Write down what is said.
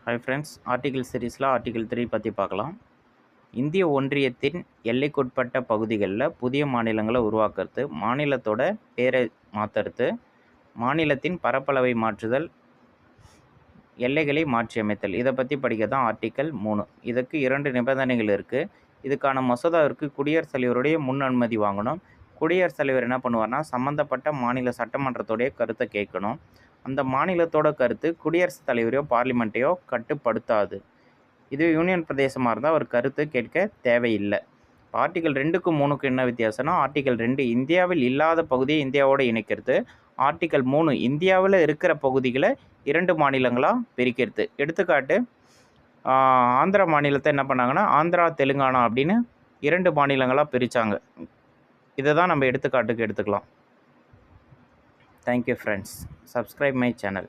Hi friends, article சீரீஸில் article 3 பற்றி பார்க்கலாம். இந்திய ஒன்றியத்தின் எல்லைக்குட்பட்ட பகுதிகளில் புதிய மாநிலங்களை உருவாக்குறது, மாநிலத்தோட பேரை மாற்றுறது, மாநிலத்தின் பரப்பளவை மாற்றுதல், எல்லைகளை மாற்றியமைத்தல், இதை பற்றி படிக்க தான் ஆர்டிகிள் 3. இதுக்கு 2 நிபந்தனைகள் இருக்குது. இதுக்கான மசோதாவிற்கு குடியரசுத் தலைவருடைய முன் அனுமதி வாங்கணும். குடியரசுத் தலைவர் என்ன பண்ணுவார்னா, சம்மந்தப்பட்ட மாநில சட்டமன்றத்தோடைய கருத்தை கேட்கணும். அந்த மாநிலத்தோட கருத்து குடியரசுத் தலைவரையோ பார்லிமெண்ட்டையோ கட்டுப்படுத்தாது. இது யூனியன் பிரதேசமாக இருந்தால் ஒரு கருத்து கேட்க தேவையில்லை. ஆர்டிகல் 2க்கும் 3க்கும் என்ன வித்தியாசம்னா, ஆர்டிகல் 2 இந்தியாவில் இல்லாத பகுதியை இந்தியாவோடு இணைக்கிறது. ஆர்டிகல் 3 இந்தியாவில் இருக்கிற பகுதிகளை 2 மாநிலங்களாக பிரிக்கிறது. எடுத்துக்காட்டு, ஆந்திரா மாநிலத்தை என்ன பண்ணாங்கன்னா, ஆந்திரா தெலுங்கானா அப்படின்னு 2 மாநிலங்களாக பிரித்தாங்க. இதை தான் நம்ம எடுத்துக்காட்டுக்கு எடுத்துக்கலாம். Thank you friends. Subscribe my channel.